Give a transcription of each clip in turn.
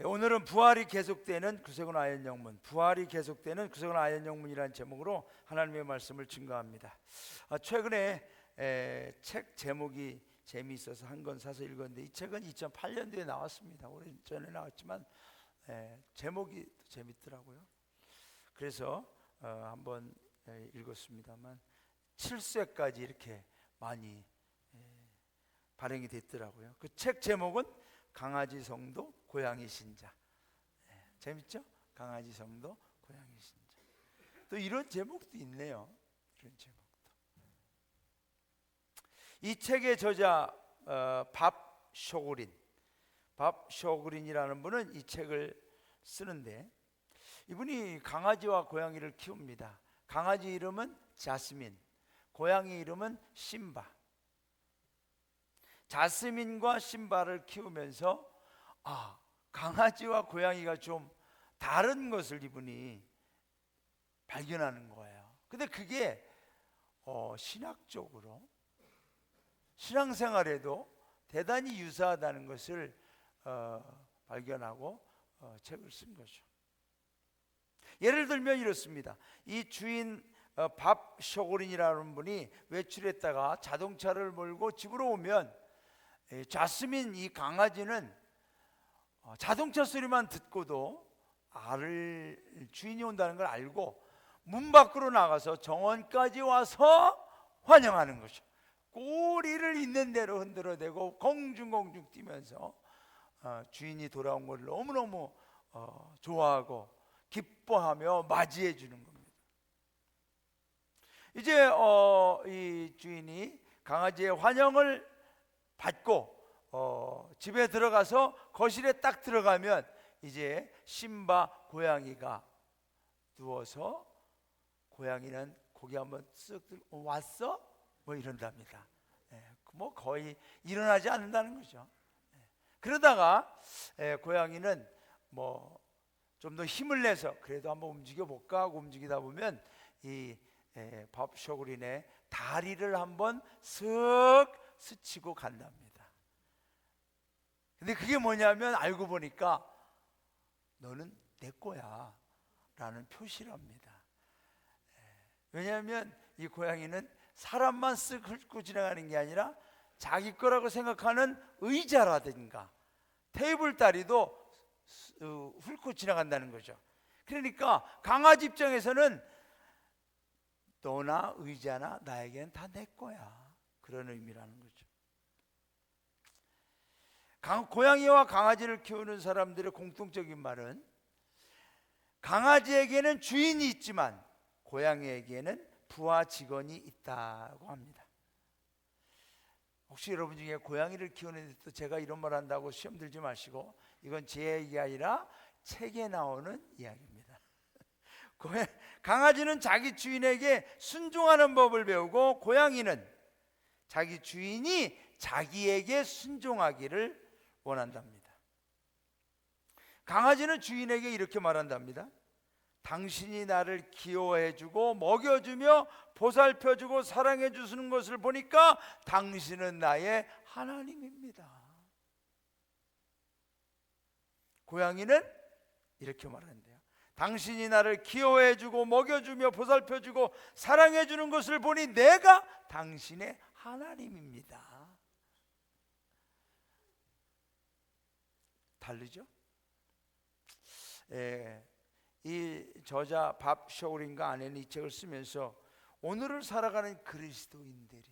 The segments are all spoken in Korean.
오늘은 부활이 계속되는 구세군 아현영문, 부활이 계속되는 구세군 아현영문이라는 제목으로 하나님의 말씀을 증거합니다. 최근에 책 제목이 재미있어서 한 권 사서 읽었는데, 이 책은 2008년도에 나왔습니다. 오래전에 나왔지만 제목이 재밌더라고요. 그래서 한번 읽었습니다만 7쇄까지 이렇게 많이 발행이 됐더라고요. 그 책 제목은 강아지 성도 고양이 신자. 재밌죠? 강아지 성도 고양이 신자. 또 이런 제목도 있네요. 이런 제목도. 이 책의 저자 밥 쇼그린이라는 분은 이 책을 쓰는데, 이분이 강아지와 고양이를 키웁니다. 강아지 이름은 자스민, 고양이 이름은 심바. 자스민과 심바를 키우면서 강아지와 고양이가 좀 다른 것을 이분이 발견하는 거예요. 근데 그게 신학적으로, 신앙생활에도 대단히 유사하다는 것을 발견하고 책을 쓴 거죠. 예를 들면 이렇습니다. 이 주인 밥 쇼그린이라는 분이 외출했다가 자동차를 몰고 집으로 오면, 자스민 이 강아지는 자동차 소리만 듣고도 주인이 온다는 걸 알고 문 밖으로 나가서 정원까지 와서 환영하는 거죠. 꼬리를 있는 대로 흔들어대고 공중공중 뛰면서 주인이 돌아온 걸 너무너무 좋아하고 기뻐하며 맞이해 주는 겁니다. 이제 이 주인이 강아지의 환영을 받고 집에 들어가서 거실에 딱 들어가면 이제 심바 고양이가 누워서, 고양이는 고개 한번 쓱 들고 왔어? 뭐 이런답니다. 뭐 거의 일어나지 않는다는 거죠. 그러다가 고양이는 뭐 좀 더 힘을 내서 그래도 한번 움직여 볼까 하고 움직이다 보면 이 밥 쇼그린의 다리를 한번 쓱 스치고 간답니다. 근데 그게 뭐냐면 알고 보니까 너는 내 거야 라는 표시랍니다. 왜냐하면 이 고양이는 사람만 쓱 훑고 지나가는 게 아니라 자기 거라고 생각하는 의자라든가 테이블 다리도 훑고 지나간다는 거죠. 그러니까 강아지 입장에서는 너나 의자나 나에겐 다 내 거야, 그런 의미라는 거죠. 고양이와 강아지를 키우는 사람들의 공통적인 말은, 강아지에게는 주인이 있지만 고양이에게는 부하 직원이 있다고 합니다. 혹시 여러분 중에 고양이를 키우는데 또 제가 이런 말 한다고 시험 들지 마시고, 이건 제 얘기가 아니라 책에 나오는 이야기입니다. 강아지는 자기 주인에게 순종하는 법을 배우고, 고양이는 자기 주인이 자기에게 순종하기를 원한답니다. 강아지는 주인에게 이렇게 말한답니다. 당신이 나를 기호해주고 먹여주며 보살펴주고 사랑해주시는 것을 보니까 당신은 나의 하나님입니다. 고양이는 이렇게 말한대요. 당신이 나를 기호해주고 먹여주며 보살펴주고 사랑해주는 것을 보니 내가 당신의 하나님입니다. 다르죠? 이 저자 밥 쇼그린과 아내는 이 책을 쓰면서 오늘을 살아가는 그리스도인들이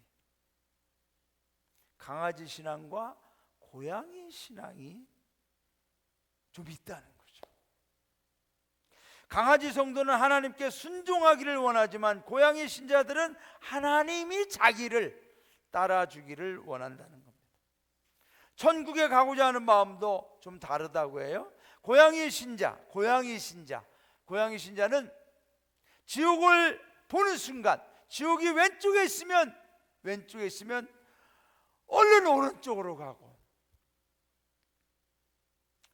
강아지 신앙과 고양이 신앙이 좀 있다는 거죠. 강아지 성도는 하나님께 순종하기를 원하지만 고양이 신자들은 하나님이 자기를 따라주기를 원한다는 겁니다. 천국에 가고자 하는 마음도 좀 다르다고 해요. 고양이 신자는 지옥을 보는 순간, 지옥이 왼쪽에 있으면 얼른 오른쪽으로 가고,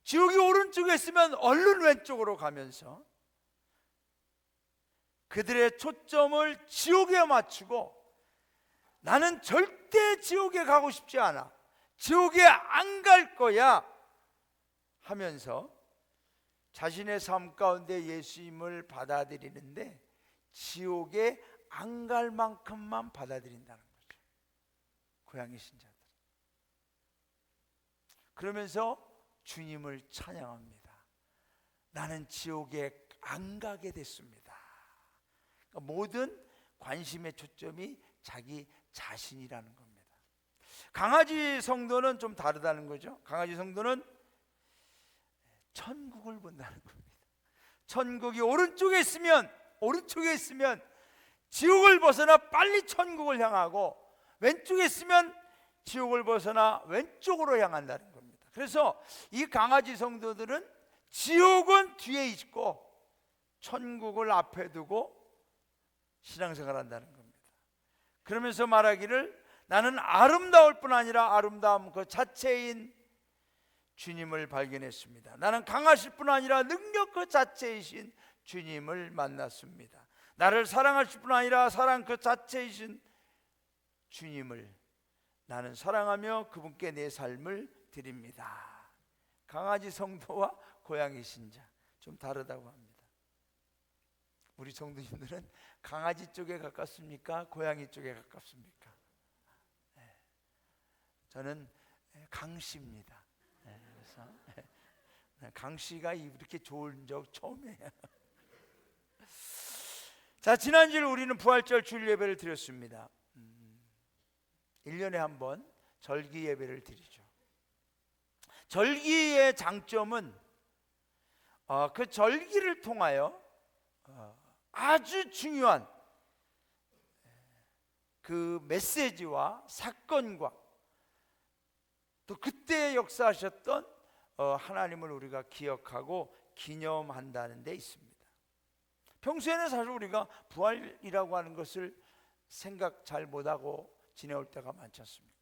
지옥이 오른쪽에 있으면 얼른 왼쪽으로 가면서 그들의 초점을 지옥에 맞추고, 나는 절대 지옥에 가고 싶지 않아, 지옥에 안 갈 거야 하면서 자신의 삶 가운데 예수님을 받아들이는데 지옥에 안 갈 만큼만 받아들인다는 거죠. 고향의 신자들. 그러면서 주님을 찬양합니다. 나는 지옥에 안 가게 됐습니다. 그러니까 모든 관심의 초점이 자기 자신이라는 겁니다. 강아지 성도는 좀 다르다는 거죠. 강아지 성도는 천국을 본다는 겁니다. 천국이 오른쪽에 있으면 지옥을 벗어나 빨리 천국을 향하고, 왼쪽에 있으면 지옥을 벗어나 왼쪽으로 향한다는 겁니다. 그래서 이 강아지 성도들은 지옥은 뒤에 있고 천국을 앞에 두고 신앙생활 한다는 겁니다. 그러면서 말하기를 나는 아름다울 뿐 아니라 아름다움 그 자체인 주님을 발견했습니다. 나는 강하실 뿐 아니라 능력 그 자체이신 주님을 만났습니다. 나를 사랑하실 뿐 아니라 사랑 그 자체이신 주님을 나는 사랑하며 그분께 내 삶을 드립니다. 강아지 성도와 고양이 신자 좀 다르다고 합니다. 우리 성도님들은 강아지 쪽에 가깝습니까? 고양이 쪽에 가깝습니까? 저는 강씨입니다. 그래서 강씨가 이렇게 좋은 적 처음이에요. 자, 지난주에 우리는 부활절 주일 예배를 드렸습니다. 1년에 한 번 절기 예배를 드리죠. 절기의 장점은 그 절기를 통하여 아주 중요한 그 메시지와 사건과 또 그때 역사하셨던 하나님을 우리가 기억하고 기념한다는 데 있습니다. 평소에는 사실 우리가 부활이라고 하는 것을 생각 잘 못하고 지내올 때가 많지 않습니까?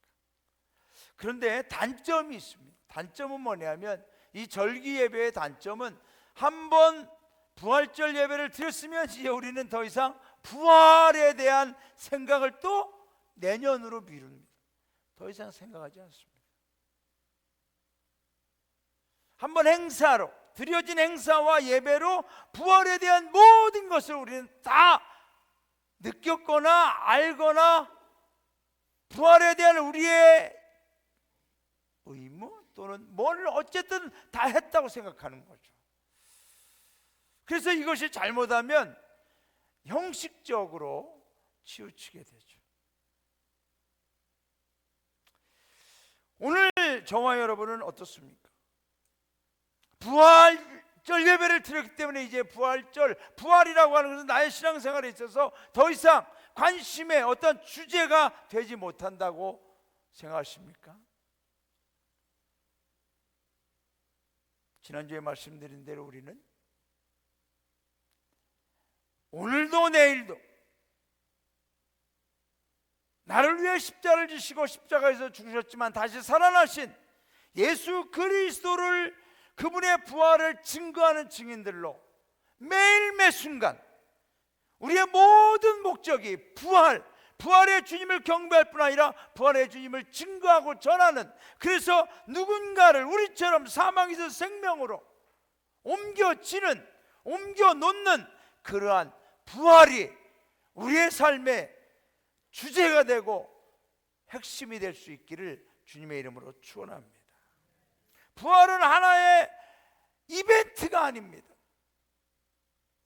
그런데 단점이 있습니다. 단점은 뭐냐면 이 절기 예배의 단점은 한번 부활절 예배를 드렸으면 이제 우리는 더 이상 부활에 대한 생각을 또 내년으로 미룹니다. 더 이상 생각하지 않습니다. 한번 행사로 드려진 행사와 예배로 부활에 대한 모든 것을 우리는 다 느꼈거나 알거나 부활에 대한 우리의 의무 또는 뭘 어쨌든 다 했다고 생각하는 거죠. 그래서 이것이 잘못하면 형식적으로 치우치게 되죠. 오늘 저와 여러분은 어떻습니까? 부활절 예배를 드렸기 때문에 이제 부활이라고 하는 것은 나의 신앙생활에 있어서 더 이상 관심의 어떤 주제가 되지 못한다고 생각하십니까? 지난주에 말씀드린 대로 우리는 오늘도 내일도 나를 위해 십자가를 지시고 십자가에서 죽으셨지만 다시 살아나신 예수 그리스도를, 그분의 부활을 증거하는 증인들로 매일 매 순간 우리의 모든 목적이 부활의 주님을 경배할 뿐 아니라 부활의 주님을 증거하고 전하는, 그래서 누군가를 우리처럼 사망에서 생명으로 옮겨놓는 그러한 부활이 우리의 삶의 주제가 되고 핵심이 될 수 있기를 주님의 이름으로 축원합니다. 부활은 하나의 이벤트가 아닙니다.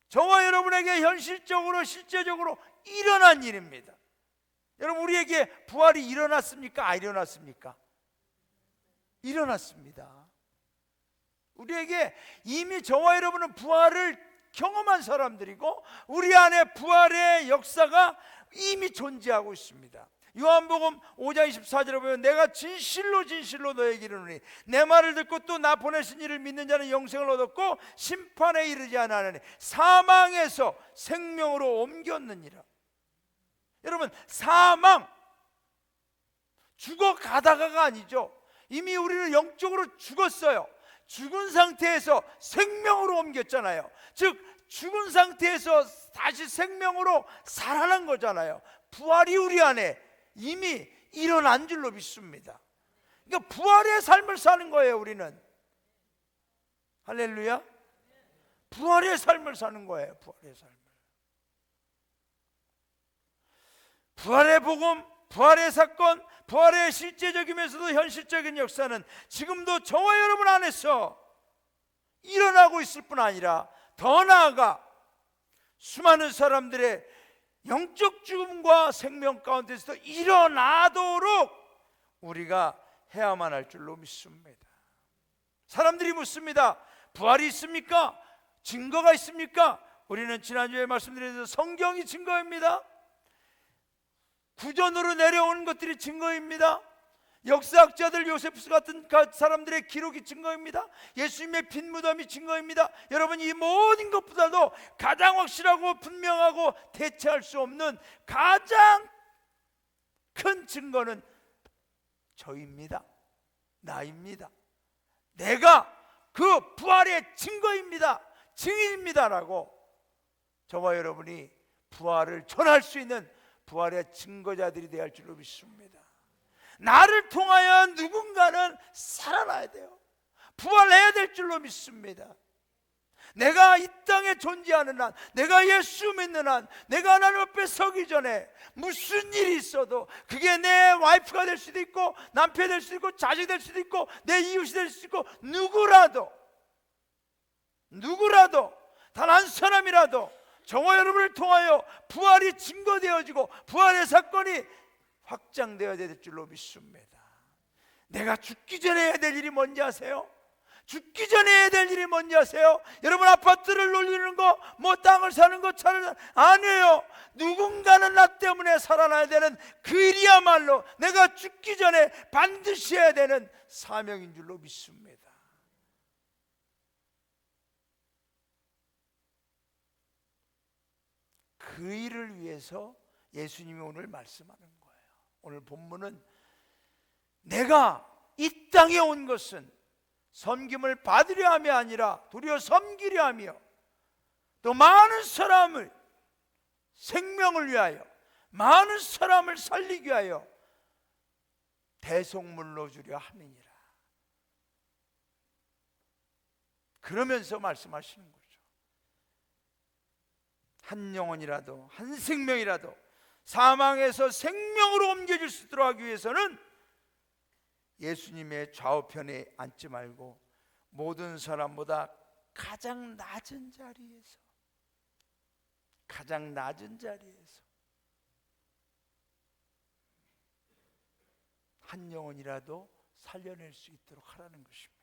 저와 여러분에게 현실적으로 실제적으로 일어난 일입니다. 여러분, 우리에게 부활이 일어났습니까? 안 일어났습니까? 일어났습니다. 우리에게 이미 저와 여러분은 부활을 경험한 사람들이고 우리 안에 부활의 역사가 이미 존재하고 있습니다. 요한복음 5장 24절에 보면 내가 진실로 너에게 이르노니 내 말을 듣고 또 나 보내신 이를 믿는 자는 영생을 얻었고 심판에 이르지 아니하나니 사망에서 생명으로 옮겼느니라. 여러분, 사망 죽어가다가가 아니죠. 이미 우리는 영적으로 죽었어요. 죽은 상태에서 생명으로 옮겼잖아요. 즉 죽은 상태에서 다시 생명으로 살아난 거잖아요. 부활이 우리 안에 이미 일어난 줄로 믿습니다. 그러니까 부활의 삶을 사는 거예요, 우리는. 할렐루야. 부활의 삶을 사는 거예요. 부활의 삶을. 부활의 복음, 부활의 사건, 부활의 실제적이면서도 현실적인 역사는 지금도 저와 여러분 안에서 일어나고 있을 뿐 아니라 더 나아가 수많은 사람들의 영적 죽음과 생명 가운데서도 일어나도록 우리가 해야만 할 줄로 믿습니다. 사람들이 묻습니다. 부활이 있습니까? 증거가 있습니까? 우리는 지난주에 말씀드린 대로 성경이 증거입니다. 구전으로 내려오는 것들이 증거입니다. 역사학자들 요세푸스 같은 사람들의 기록이 증거입니다. 예수님의 빈 무덤이 증거입니다. 여러분, 이 모든 것보다도 가장 확실하고 분명하고 대체할 수 없는 가장 큰 증거는 저입니다. 나입니다. 내가 그 부활의 증거입니다. 증인입니다라고 저와 여러분이 부활을 전할 수 있는 부활의 증거자들이 되어야 할 줄로 믿습니다. 나를 통하여 누군가는 살아나야 돼요. 부활해야 될 줄로 믿습니다. 내가 이 땅에 존재하는 한, 내가 예수 믿는 한, 내가 하나님 앞에 서기 전에 무슨 일이 있어도 그게 내 와이프가 될 수도 있고 남편이 될 수도 있고 자식이 될 수도 있고 내 이웃이 될 수도 있고 누구라도 단 한 사람이라도 저와 여러분을 통하여 부활이 증거되어지고 부활의 사건이 확장되어야 될 줄로 믿습니다. 내가 죽기 전에 해야 될 일이 뭔지 아세요? 죽기 전에 해야 될 일이 뭔지 아세요? 여러분, 아파트를 놀리는 거, 뭐 땅을 사는 거, 차를 아니에요. 누군가는 나 때문에 살아나야 되는 그 일이야말로 내가 죽기 전에 반드시 해야 되는 사명인 줄로 믿습니다. 그 일을 위해서 예수님이 오늘 말씀하는 거예요. 오늘 본문은 내가 이 땅에 온 것은 섬김을 받으려 함이 아니라 도리어 섬기려 하며 또 많은 사람을 생명을 위하여 많은 사람을 살리기 위하여 대속물로 주려 함이니라. 그러면서 말씀하시는 거예요. 한 영혼이라도 한 생명이라도 사망에서 생명으로 옮겨질 수 있도록 하기 위해서는 예수님의 좌우편에 앉지 말고 모든 사람보다 가장 낮은 자리에서 한 영혼이라도 살려낼 수 있도록 하라는 것입니다.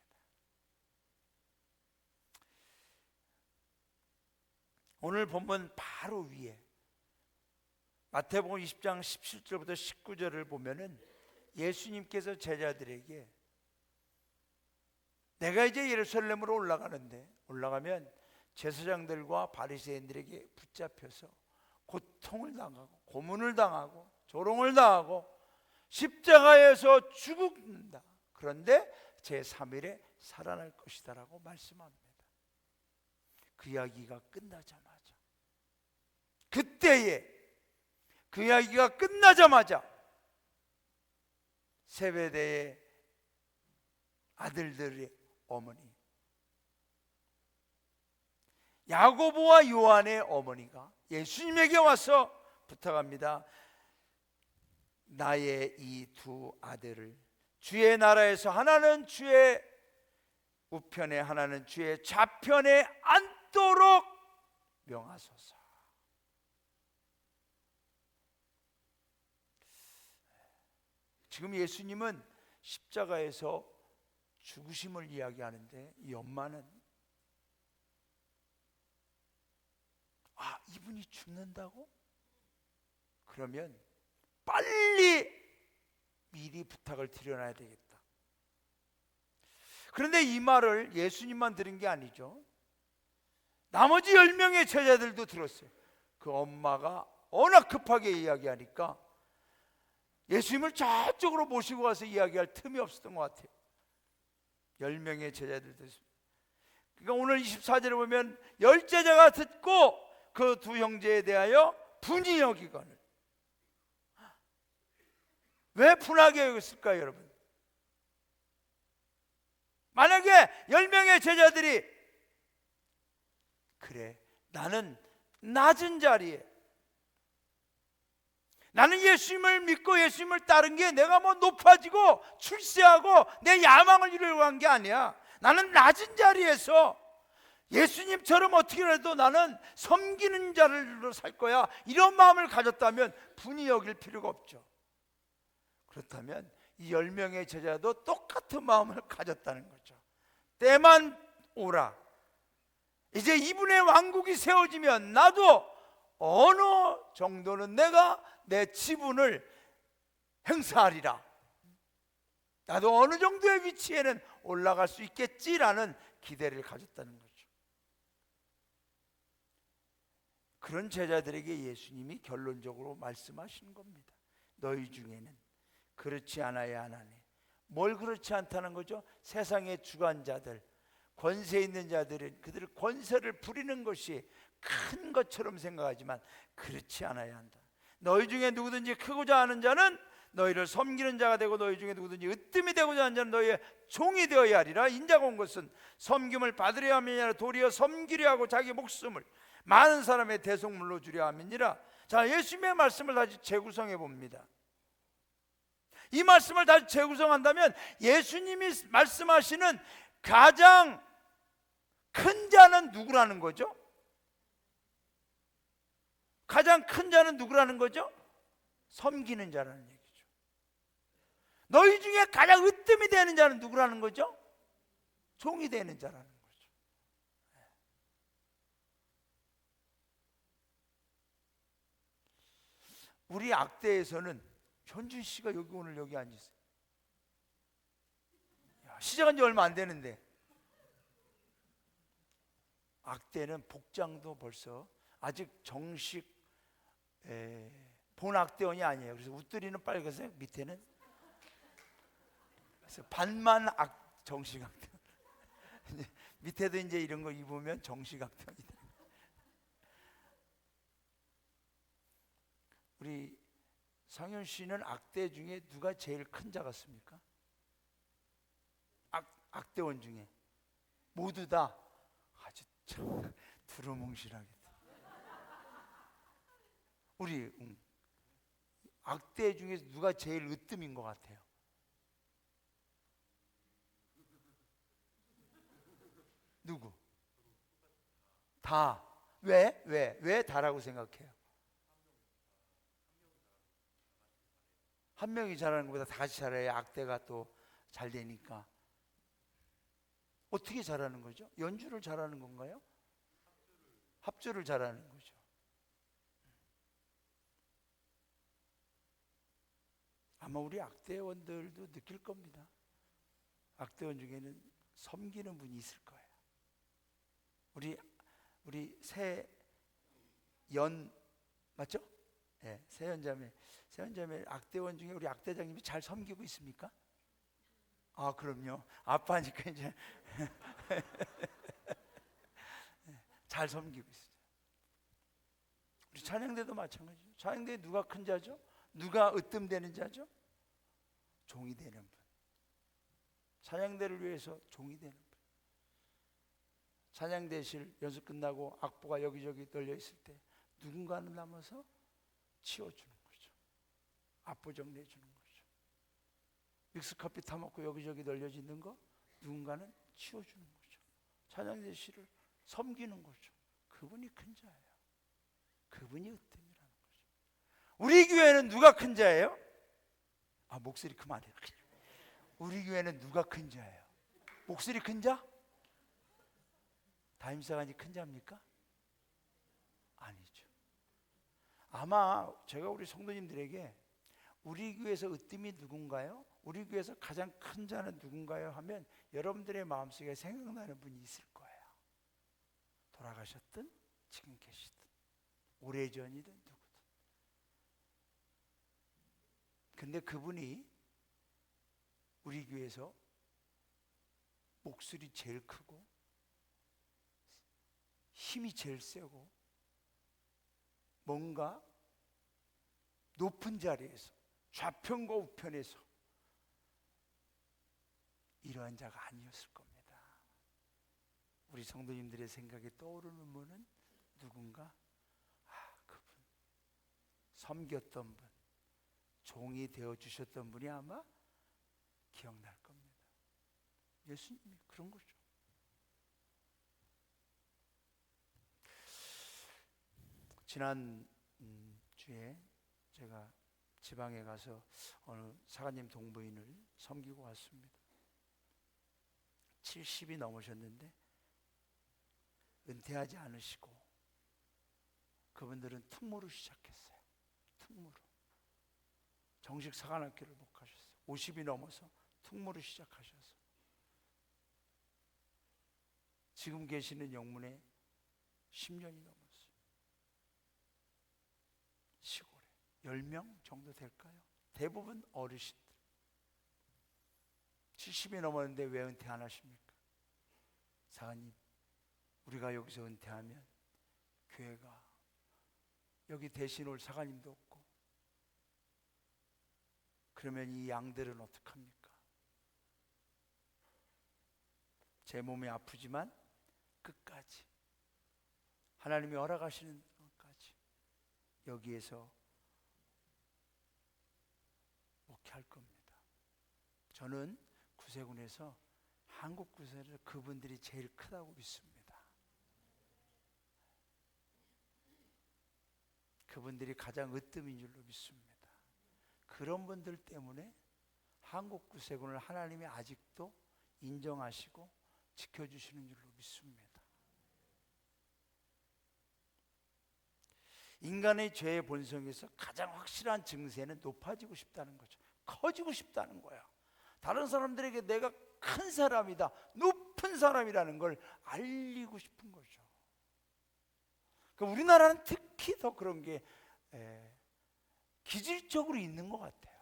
오늘 본문 바로 위에 마태복음 20장 17절부터 19절을 보면은 예수님께서 제자들에게 내가 이제 예루살렘으로 올라가면 제사장들과 바리새인들에게 붙잡혀서 고통을 당하고 고문을 당하고 조롱을 당하고 십자가에서 죽는다. 그런데 제3일에 살아날 것이다 라고 말씀합니다. 그 이야기가 끝나자마자 그 이야기가 끝나자마자 세베대의 아들들의 어머니 야고보와 요한의 어머니가 예수님에게 와서 부탁합니다. 나의 이 두 아들을 주의 나라에서 하나는 주의 우편에 하나는 주의 좌편에 앉도록 명하소서. 지금 예수님은 십자가에서 죽으심을 이야기하는데 이 엄마는 이분이 죽는다고? 그러면 빨리 미리 부탁을 드려놔야 되겠다. 그런데 이 말을 예수님만 들은 게 아니죠. 나머지 10명의 제자들도 들었어요. 그 엄마가 워낙 급하게 이야기하니까 예수님을 저쪽으로 모시고 가서 이야기할 틈이 없었던 것 같아요. 10명의 제자들도 있습니다. 그러니까 오늘 24절에 보면 10제자가 듣고 그 두 형제에 대하여 분이 여기거늘. 왜 분하게 여겼을까요, 여러분? 만약에 10명의 제자들이 그래, 나는 낮은 자리에, 나는 예수님을 믿고 예수님을 따른 게 내가 뭐 높아지고 출세하고 내 야망을 이루려고 한 게 아니야. 나는 낮은 자리에서 예수님처럼 어떻게라도 나는 섬기는 자로 살 거야, 이런 마음을 가졌다면 분이 여길 필요가 없죠. 그렇다면 이 10명의 제자도 똑같은 마음을 가졌다는 거죠. 때만 오라, 이제 이분의 왕국이 세워지면 나도 어느 정도는 내가 내 지분을 행사하리라, 나도 어느 정도의 위치에는 올라갈 수 있겠지라는 기대를 가졌다는 거죠. 그런 제자들에게 예수님이 결론적으로 말씀하시는 겁니다. 너희 중에는 그렇지 않아야 하나니. 뭘 그렇지 않다는 거죠? 세상의 주관자들, 권세 있는 자들은 그들의 권세를 부리는 것이 큰 것처럼 생각하지만 그렇지 않아야 한다. 너희 중에 누구든지 크고자 하는 자는 너희를 섬기는 자가 되고, 너희 중에 누구든지 으뜸이 되고자 하는 자는 너희의 종이 되어야 하리라. 인자가 온 것은 섬김을 받으려 함이 아니라 도리어 섬기려 하고 자기 목숨을 많은 사람의 대속물로 주려 함이니라. 자, 예수님의 말씀을 다시 재구성해 봅니다. 이 말씀을 다시 재구성한다면 예수님이 말씀하시는 가장 큰 자는 누구라는 거죠? 가장 큰 자는 누구라는 거죠? 섬기는 자라는 얘기죠. 너희 중에 가장 으뜸이 되는 자는 누구라는 거죠? 종이 되는 자라는 거죠. 우리 악대에서는 현준 씨가 오늘 여기 앉으세요. 시작한 지 얼마 안 되는데 악대는 복장도 벌써 아직 정식 본 악대원이 아니에요. 그래서 웃두리는 빨간색, 밑에는 그래서 반만 정식 악대원. 밑에도 이제 이런 거 입으면 정식 악대원이 돼요. 우리 상현 씨는 악대 중에 누가 제일 큰 자 같습니까? 악대원 중에 모두 다 아주 참 두루뭉실하게. 우리 악대 중에서 누가 제일 으뜸인 것 같아요? 누구? 다. 왜 다라고 생각해요? 한 명이 잘하는 것보다 다 같이 잘해야 악대가 또 잘 되니까. 어떻게 잘하는 거죠? 연주를 잘하는 건가요? 합주를 잘하는 거죠. 아마 우리 악대원들도 느낄 겁니다. 악대원 중에는 섬기는 분이 있을 거예요. 우리 세연 맞죠? 네, 세연자매 악대원 중에 우리 악대장님이 잘 섬기고 있습니까? 아, 그럼요. 아빠니까 이제 잘 섬기고 있어요. 우리 찬양대도 마찬가지죠. 찬양대에 누가 큰 자죠? 누가 으뜸되는 자죠? 종이 되는 분. 찬양대를 위해서 종이 되는 분. 찬양대실 연습 끝나고 악보가 여기저기 널려 있을 때 누군가는 남아서 치워주는 거죠. 악보 정리해 주는 거죠. 믹스커피 타먹고 여기저기 널려져 있는 거 누군가는 치워주는 거죠. 찬양대실을 섬기는 거죠. 그분이 큰 자예요. 그분이 으뜸이라는 거죠. 우리 교회는 누가 큰 자예요? 아, 목소리 그만해. 우리 교회는 누가 큰 자예요? 목소리 큰 자? 담임사관이 큰 자입니까? 아니죠. 아마 제가 우리 성도님들에게 우리 교회에서 으뜸이 누군가요? 우리 교회에서 가장 큰 자는 누군가요? 하면 여러분들의 마음속에 생각나는 분이 있을 거예요. 돌아가셨든 지금 계시든 오래전이든 누구든. 근데 그분이 우리 교회에서 목소리 제일 크고 힘이 제일 세고 뭔가 높은 자리에서 좌편과 우편에서 이러한 자가 아니었을 겁니다. 우리 성도님들의 생각에 떠오르는 분은 누군가? 그분 섬겼던 분, 종이 되어주셨던 분이 아마 기억날 겁니다. 예수님이 그런 거죠. 지난 주에 제가 지방에 가서 어느 사관님 동부인을 섬기고 왔습니다. 70이 넘으셨는데 은퇴하지 않으시고 그분들은 특무로 시작했어요. 특무로. 정식 사관학교를 못 가셨어요. 50이 넘어서 특무로 시작하셔서 지금 계시는 영문에 10년이 넘었어요. 시골에 10명 정도 될까요? 대부분 어르신들. 70이 넘었는데 왜 은퇴 안 하십니까? 사관님, 우리가 여기서 은퇴하면 교회가 여기 대신 올 사관님도 없고, 그러면 이 양들은 어떡합니까? 제 몸이 아프지만 끝까지 하나님이 허락하시는 것까지 여기에서 목회할 겁니다. 저는 구세군에서 한국 구세를 그분들이 제일 크다고 믿습니다. 그분들이 가장 으뜸인 줄로 믿습니다. 그런 분들 때문에 한국 구세군을 하나님이 아직도 인정하시고 지켜주시는 줄로 믿습니다. 인간의 죄의 본성에서 가장 확실한 증세는 높아지고 싶다는 거죠. 커지고 싶다는 거야. 다른 사람들에게 내가 큰 사람이다, 높은 사람이라는 걸 알리고 싶은 거죠. 그러니까 우리나라는 특히 더 그런 게 기질적으로 있는 것 같아요.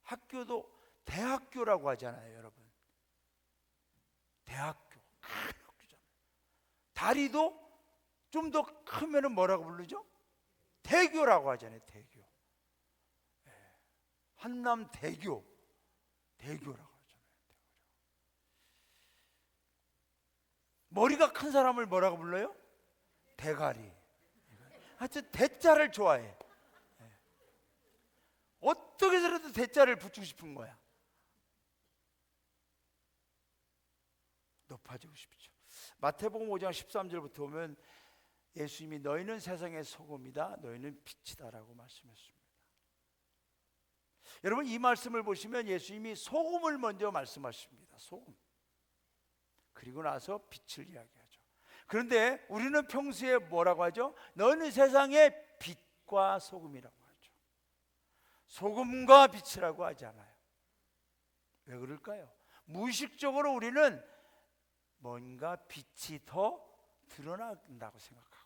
학교도 대학교라고 하잖아요, 여러분. 대학교, 큰 학교잖아요. 다리도 좀 더 크면은 뭐라고 부르죠? 대교라고 하잖아요, 대교. 한남 대교라고 하잖아요. 머리가 큰 사람을 뭐라고 불러요? 대가리. 하여튼 대자를 좋아해. 어떻게 해서라도 대자를 붙이고 싶은 거야. 높아지고 싶죠. 마태복음 5장 13절부터 보면 예수님이 너희는 세상의 소금이다, 너희는 빛이다라고 말씀했습니다. 여러분, 이 말씀을 보시면 예수님이 소금을 먼저 말씀하십니다. 소금. 그리고 나서 빛을 이야기하죠. 그런데 우리는 평소에 뭐라고 하죠? 너희는 세상의 빛과 소금이라고 하죠. 소금과 빛이라고 하지 않아요. 왜 그럴까요? 무의식적으로 우리는 뭔가 빛이 더 드러난다고 생각하거든요.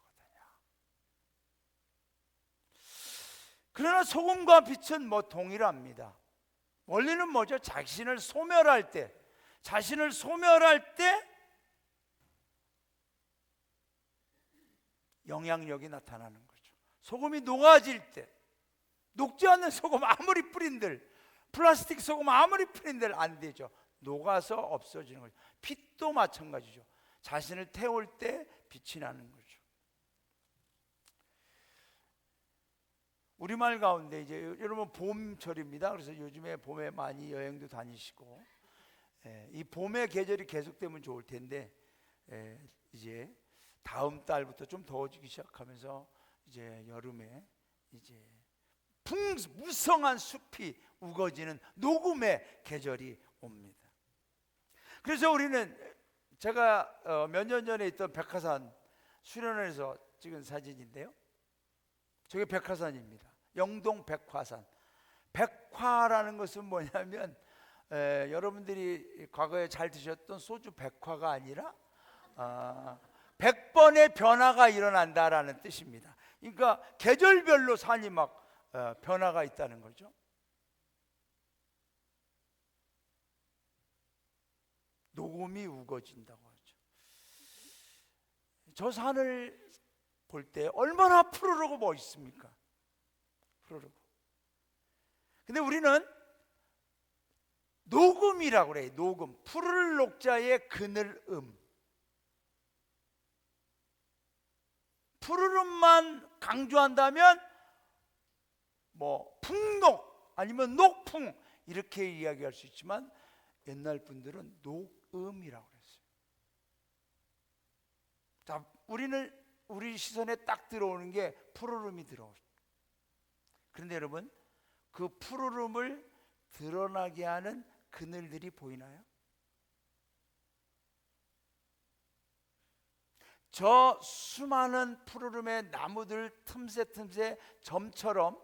그러나 소금과 빛은 동일합니다. 원리는 뭐죠? 자신을 소멸할 때 영향력이 나타나는 거죠. 소금이 녹아질 때, 녹지 않는 소금 아무리 뿌린들, 플라스틱 소금 아무리 뿌린들 안 되죠. 녹아서 없어지는 거죠. 빛도 마찬가지죠. 자신을 태울 때 빛이 나는 거죠. 우리말 가운데 이제 여러분 봄철입니다. 그래서 요즘에 봄에 많이 여행도 다니시고, 이 봄의 계절이 계속되면 좋을 텐데, 이제 다음 달부터 좀 더워지기 시작하면서 이제 여름에 이제 무성한 숲이 우거지는 녹음의 계절이 옵니다. 그래서 우리는 제가 몇 년 전에 있던 백화산 수련회에서 찍은 사진인데요, 저게 백화산입니다. 영동 백화산. 백화라는 것은 뭐냐면 여러분들이 과거에 잘 드셨던 소주 백화가 아니라 100번의 변화가 일어난다라는 뜻입니다. 그러니까 계절별로 산이 막 변화가 있다는 거죠. 녹음이 우거진다고 하죠. 저 산을 볼 때 얼마나 푸르르고 멋있습니까? 푸르르고. 근데 우리는 녹음이라고 그래요. 녹음. 푸를 녹자의 그늘음. 푸르름만 강조한다면 뭐 풍록 아니면 녹풍 이렇게 이야기할 수 있지만 옛날 분들은 녹음이라고 그랬어요. 자, 우리 시선에 딱 들어오는 게 푸르름이 들어오죠. 그런데 여러분, 그 푸르름을 드러나게 하는 그늘들이 보이나요? 저 수많은 푸르름의 나무들 틈새 점처럼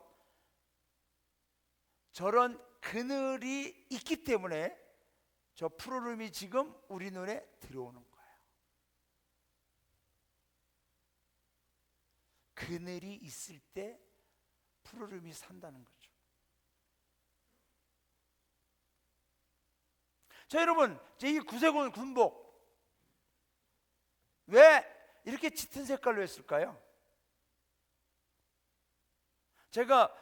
저런 그늘이 있기 때문에 저 푸르름이 지금 우리 눈에 들어오는 거예요. 그늘이 있을 때 푸르름이 산다는 거죠. 자, 여러분, 이 구세군 군복 왜 이렇게 짙은 색깔로 했을까요? 제가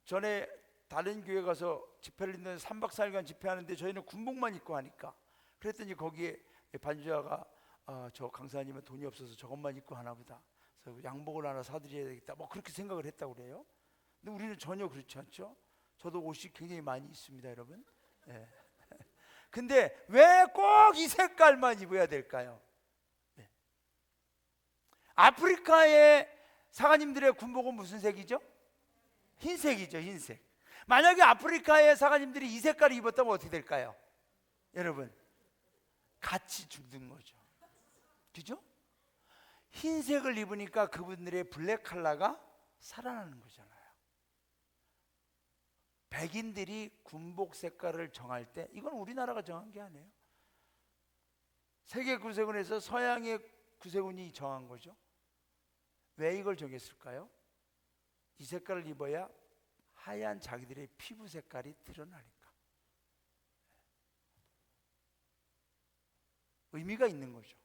전에 다른 교회 가서 집회를 했는데 3박 4일간 집회하는데 저희는 군복만 입고 하니까, 그랬더니 거기에 반주자가 저 강사님은 돈이 없어서 저것만 입고 하나 보다, 그래서 양복을 하나 사드려야 되겠다, 뭐 그렇게 생각을 했다고 그래요. 근데 우리는 전혀 그렇지 않죠. 저도 옷이 굉장히 많이 있습니다, 여러분. 네. 근데 왜 꼭 이 색깔만 입어야 될까요? 네. 아프리카의 사관님들의 군복은 무슨 색이죠? 흰색이죠, 흰색. 만약에 아프리카의 사관님들이 이 색깔을 입었다면 어떻게 될까요? 여러분, 같이 죽는 거죠. 그죠? 흰색을 입으니까 그분들의 블랙 컬러가 살아나는 거잖아요. 백인들이 군복 색깔을 정할 때 이건 우리나라가 정한 게 아니에요. 세계 구세군에서 서양의 구세군이 정한 거죠. 왜 이걸 정했을까요? 이 색깔을 입어야 하얀 자기들의 피부 색깔이 드러나니까. 의미가 있는 거죠.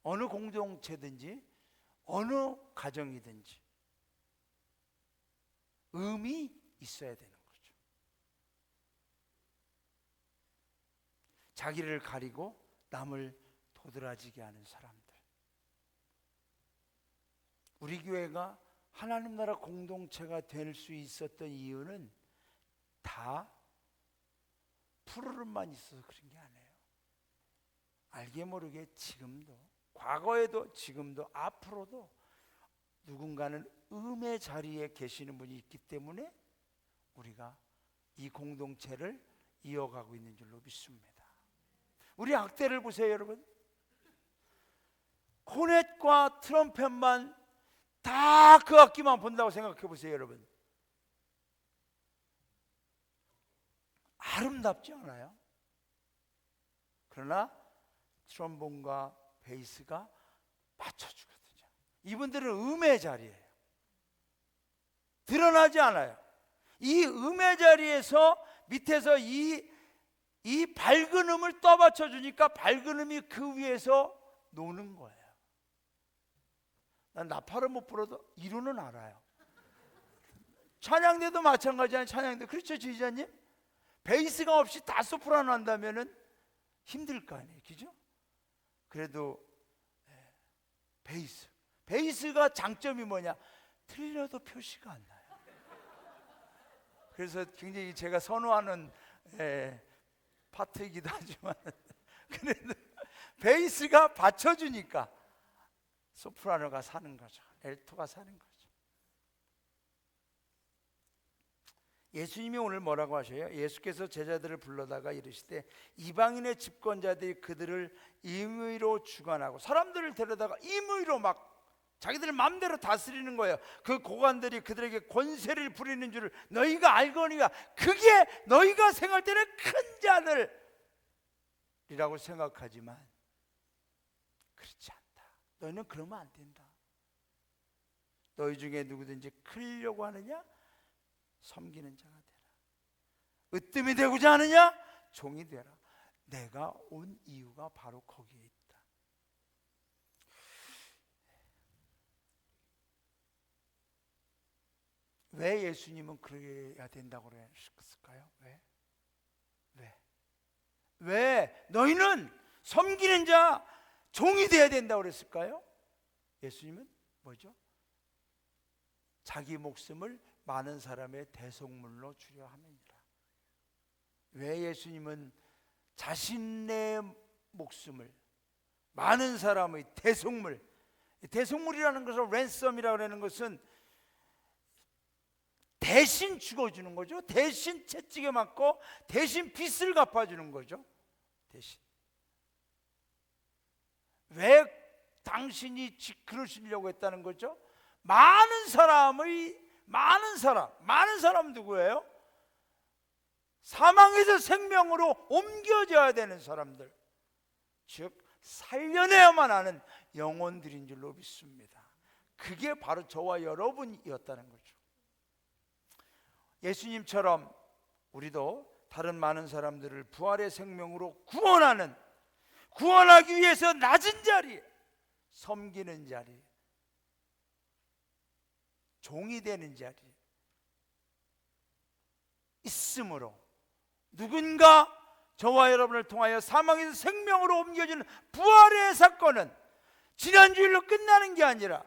어느 공동체든지 어느 가정이든지 의미 있어야 되는 거죠. 자기를 가리고 남을 도드라지게 하는 사람들. 우리 교회가 하나님 나라 공동체가 될 수 있었던 이유는 다 푸르름만 있어서 그런 게 아니에요. 알게 모르게 지금도, 과거에도, 지금도, 앞으로도 누군가는 음의 자리에 계시는 분이 있기 때문에 우리가 이 공동체를 이어가고 있는 줄로 믿습니다. 우리 악대를 보세요, 여러분. 코넷과 트럼펫만 다 그 악기만 본다고 생각해 보세요, 여러분. 아름답지 않아요? 그러나 트럼본과 베이스가 맞춰주거든요. 이분들은 음의 자리예요. 드러나지 않아요. 이 음의 자리에서 밑에서 이 밝은 음을 떠받쳐 주니까 밝은 음이 그 위에서 노는 거예요. 난 나팔을 못 불어도 이루는 알아요. 찬양대도 마찬가지잖아요. 찬양대. 그렇죠, 지휘자님? 베이스가 없이 다 소프라노 한다면은 힘들 거 아니에요. 그죠? 그래도 베이스가 장점이 뭐냐? 틀려도 표시가 안 나요. 그래서 굉장히 제가 선호하는 파트이기도 하지만 그래도 베이스가 받쳐주니까 소프라노가 사는 거죠. 엘토가 사는 거죠. 예수님이 오늘 뭐라고 하셔요? 예수께서 제자들을 불러다가 이르시되 이방인의 집권자들이 그들을 임의로 주관하고, 사람들을 데려다가 임의로 막 자기들 마음대로 다스리는 거예요. 그 고관들이 그들에게 권세를 부리는 줄을 너희가 알거니와 그게 너희가 생각할 때는 큰 자들이라고 생각하지만 그렇지 않다. 너희는 그러면 안 된다. 너희 중에 누구든지 크려고 하느냐? 섬기는 자가 되라. 으뜸이 되고자 하느냐? 종이 되라. 내가 온 이유가 바로 거기에 있다. 왜 예수님은 그래야 된다고 그랬을까요? 왜 너희는 섬기는 자 종이 되어야 된다고 그랬을까요? 예수님은 뭐죠? 자기 목숨을 많은 사람의 대속물로 주려 함이니라. 왜 예수님은 자신의 목숨을 많은 사람의 대속물이라는 것을 랜섬이라고 하는 것은 대신 죽어주는 거죠. 대신 채찍에 맞고 대신 빚을 갚아주는 거죠. 대신. 왜 당신이 그러시려고 했다는 거죠? 많은 사람 누구예요? 사망에서 생명으로 옮겨져야 되는 사람들, 즉 살려내야만 하는 영혼들인 줄로 믿습니다. 그게 바로 저와 여러분이었다는 거죠. 예수님처럼 우리도 다른 많은 사람들을 부활의 생명으로 구원하기 위해서 낮은 자리에, 섬기는 자리, 종이 되는 자리 있으므로 누군가 저와 여러분을 통하여 사망에서 생명으로 옮겨지는 부활의 사건은 지난주일로 끝나는 게 아니라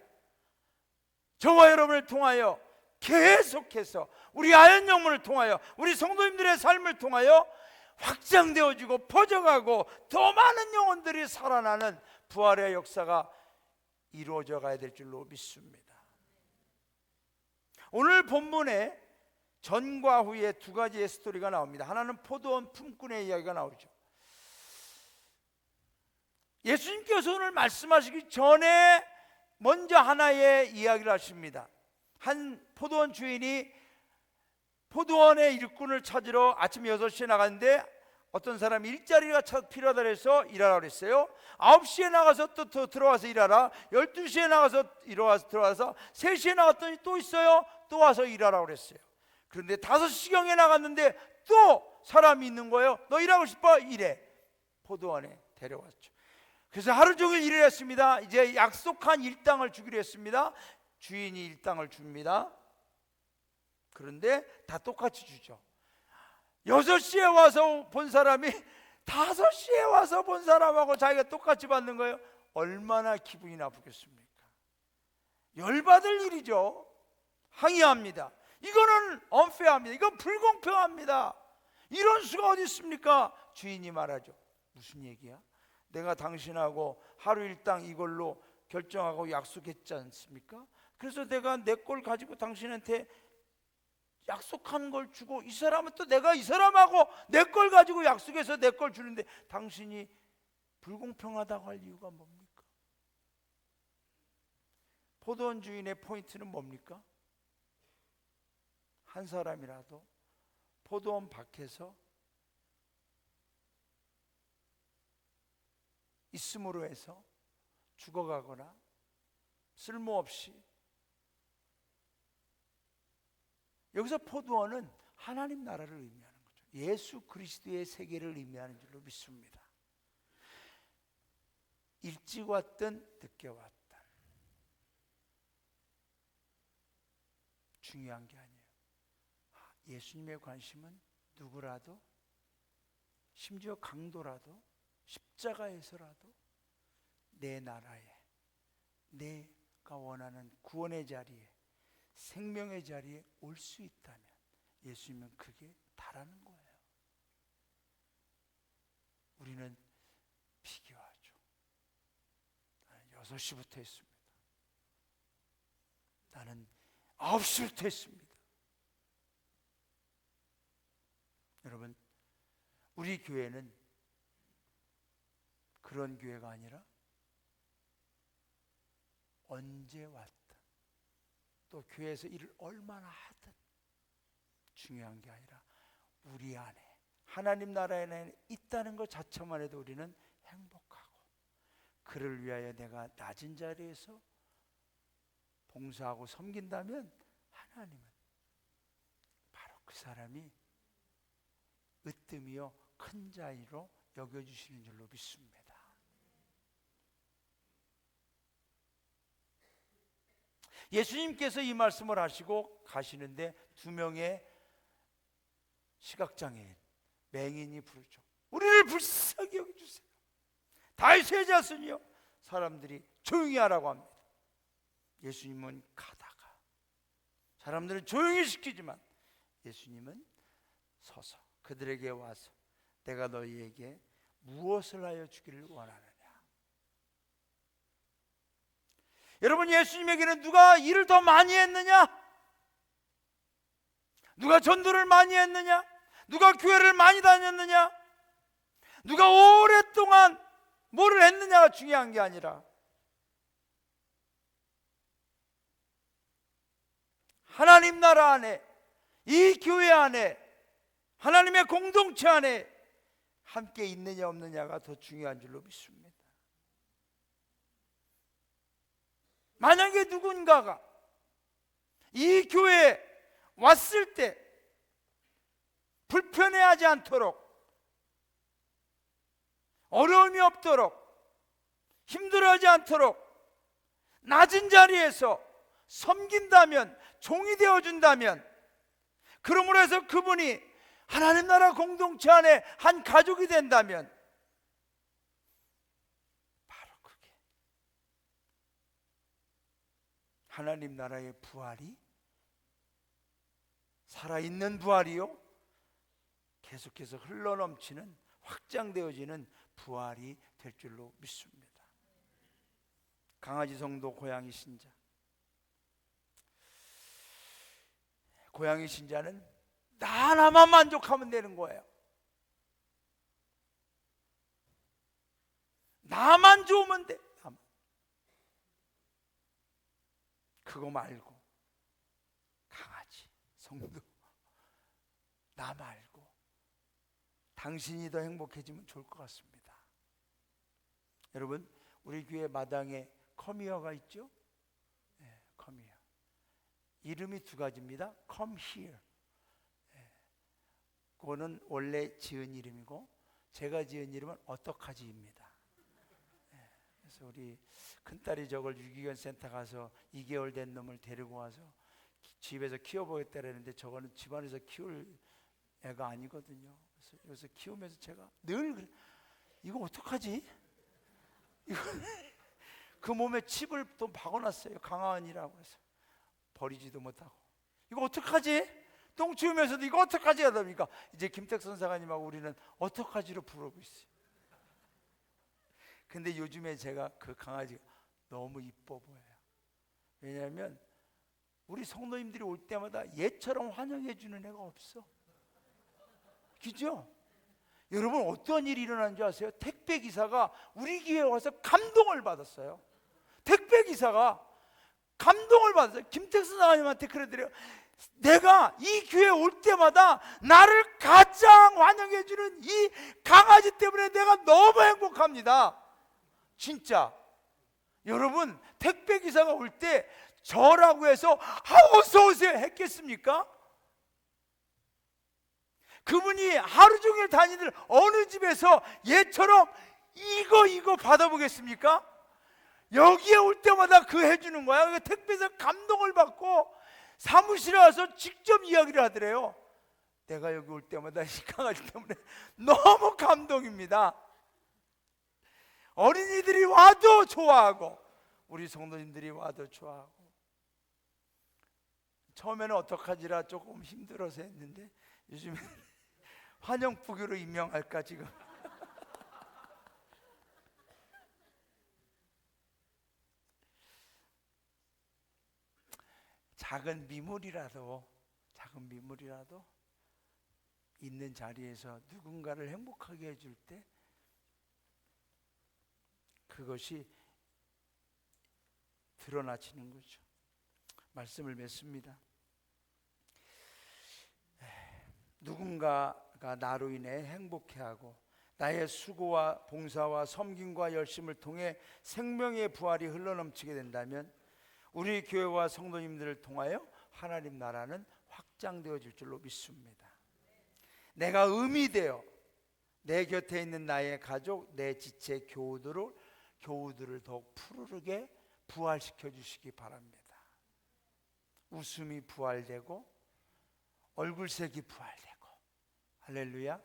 저와 여러분을 통하여 계속해서 우리 아현영문을 통하여 우리 성도님들의 삶을 통하여 확장되어지고 퍼져가고 더 많은 영혼들이 살아나는 부활의 역사가 이루어져 가야 될 줄로 믿습니다. 오늘 본문에 전과 후에 두 가지의 스토리가 나옵니다. 하나는 포도원 품꾼의 이야기가 나오죠. 예수님께서 오늘 말씀하시기 전에 먼저 하나의 이야기를 하십니다. 한 포도원 주인이 포도원의 일꾼을 찾으러 아침 6시에 나갔는데 어떤 사람이 일자리가 필요하다 해서 일하라고 그랬어요. 9시에 나가서 또 들어와서 일하라. 12시에 나가서 들어와서 3시에 나갔더니 또 있어요. 또 와서 일하라고 그랬어요. 그런데 5시경에 나갔는데 또 사람이 있는 거예요. 너 일하고 싶어? 일해. 포도원에 데려왔죠. 그래서 하루 종일 일을 했습니다. 이제 약속한 일당을 주기로 했습니다. 주인이 일당을 줍니다. 그런데 다 똑같이 주죠. 6시에 와서 본 사람이 5시에 와서 본 사람하고 자기가 똑같이 받는 거예요. 얼마나 기분이 나쁘겠습니까? 열받을 일이죠. 항의합니다. 이거는 unfair합니다. 이건 불공평합니다. 이런 수가 어디 있습니까? 주인이 말하죠. 무슨 얘기야? 내가 당신하고 하루 일당 이걸로 결정하고 약속했지 않습니까? 그래서 내가 내 걸 가지고 당신한테 약속한 걸 주고, 이 사람은 또 내가 이 사람하고 내 걸 가지고 약속해서 내 걸 주는데 당신이 불공평하다고 할 이유가 뭡니까? 포도원 주인의 포인트는 뭡니까? 한 사람이라도 포도원 밖에서 있음으로 해서 죽어가거나 쓸모없이, 여기서 포도원은 하나님 나라를 의미하는 거죠. 예수 그리스도의 세계를 의미하는 줄로 믿습니다. 일찍 왔든 늦게 왔든 중요한 게 아니에요. 예수님의 관심은 누구라도, 심지어 강도라도, 십자가에서라도 내 나라에, 내가 원하는 구원의 자리에, 생명의 자리에 올 수 있다면 예수님은 그게 다라는 거예요. 우리는 비교하죠. 나는 6시부터 했습니다. 나는 9시부터 했습니다. 여러분, 우리 교회는 그런 교회가 아니라 언제 왔든 또 교회에서 일을 얼마나 하든 중요한 게 아니라 우리 안에 하나님 나라 안에 있다는 것 자체만 해도 우리는 행복하고, 그를 위하여 내가 낮은 자리에서 봉사하고 섬긴다면 하나님은 바로 그 사람이 으뜸이요 큰 자리로 여겨주시는 줄로 믿습니다. 예수님께서 이 말씀을 하시고 가시는데 두 명의 시각장애인, 맹인이 부르죠. 우리를 불쌍히 여겨주세요. 다윗의 자손이요. 사람들이 조용히 하라고 합니다. 예수님은 가다가 사람들은 조용히 시키지만 예수님은 서서 그들에게 와서 내가 너희에게 무엇을 하여 주기를 원하느냐. 여러분, 예수님에게는 누가 일을 더 많이 했느냐? 누가 전도를 많이 했느냐? 누가 교회를 많이 다녔느냐? 누가 오랫동안 뭐를 했느냐가 중요한 게 아니라 하나님 나라 안에, 이 교회 안에, 하나님의 공동체 안에 함께 있느냐 없느냐가 더 중요한 줄로 믿습니다. 만약에 누군가가 이 교회에 왔을 때 불편해하지 않도록, 어려움이 없도록, 힘들어하지 않도록 낮은 자리에서 섬긴다면, 종이 되어준다면, 그러므로 해서 그분이 하나님 나라 공동체 안에 한 가족이 된다면 바로 그게 하나님 나라의 부활이, 살아있는 부활이요, 계속해서 흘러넘치는, 확장되어지는 부활이 될 줄로 믿습니다. 강아지 성도 고양이 신자. 고양이 신자는 나 하나만 만족하면 되는 거예요. 나만 좋으면 돼. 나만. 그거 말고 강아지 성도, 나 말고 당신이 더 행복해지면 좋을 것 같습니다. 여러분, 우리 교회 마당에 커미어가 있죠? 네, 커미어. 이름이 두 가지입니다. Come here. 네, 그거는 원래 지은 이름이고 제가 지은 이름은 어떡하지입니다. 네, 그래서 우리 큰딸이 저걸 유기견 센터 가서 2개월 된 놈을 데리고 와서 집에서 키워보겠다라는데 저거는 집안에서 키울 애가 아니거든요. 그래서 여기서 키우면서 제가 늘 그래, 이거 어떡하지? 이거 그 몸에 칩을 또 박아놨어요. 강하은이라고 해서 버리지도 못하고, 이거 어떡하지? 똥 치우면서도 이거 어떡하지? 하다 보니까 이제 김택선 사관님하고 우리는 어떡하지로 부르고 있어요. 근데 요즘에 제가 그 강아지가 너무 이뻐 보여요. 왜냐하면 우리 성도님들이 올 때마다 얘처럼 환영해 주는 애가 없어. 그죠? 여러분, 어떤 일이 일어난 줄 아세요? 택배 기사가 우리 교회에 와서 감동을 받았어요. 택배 기사가 감동을 받았어요. 김택수 사장님한테 그러더래요. 내가 이 교회에 올 때마다 나를 가장 환영해주는 이 강아지 때문에 내가 너무 행복합니다. 진짜. 여러분, 택배 기사가 올 때 저라고 해서 어서 오세요 했겠습니까? 그분이 하루 종일 다니는 어느 집에서 얘처럼 이거 받아보겠습니까? 여기에 올 때마다 그 해주는 거야. 택배에서 감동을 받고 사무실에 와서 직접 이야기를 하더래요. 내가 여기 올 때마다 이 강아지 때문에 너무 감동입니다. 어린이들이 와도 좋아하고 우리 성도님들이 와도 좋아하고. 처음에는 어떡하지라 조금 힘들어서 했는데 요즘에 환영부교로 임명할까 지금. 작은 미물이라도 있는 자리에서 누군가를 행복하게 해줄 때 그것이 드러나지는 거죠. 말씀을 맺습니다. 누군가가 나로 인해 행복해하고 나의 수고와 봉사와 섬김과 열심을 통해 생명의 부활이 흘러넘치게 된다면 우리 교회와 성도님들을 통하여 하나님 나라는 확장되어질 줄로 믿습니다. 내가 의미 되어 내 곁에 있는 나의 가족, 내 지체 교우들을 더욱 푸르르게 부활시켜 주시기 바랍니다. 웃음이 부활되고 얼굴색이 부활되고. 할렐루야.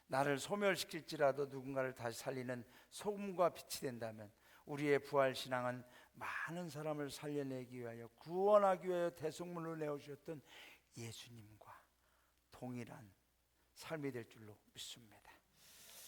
나를 소멸시킬지라도 누군가를 다시 살리는 소금과 빛이 된다면 우리의 부활신앙은 많은 사람을 살려내기 위하여 구원하기 위하여 대속물로 내어주셨던 예수님과 동일한 삶이 될 줄로 믿습니다.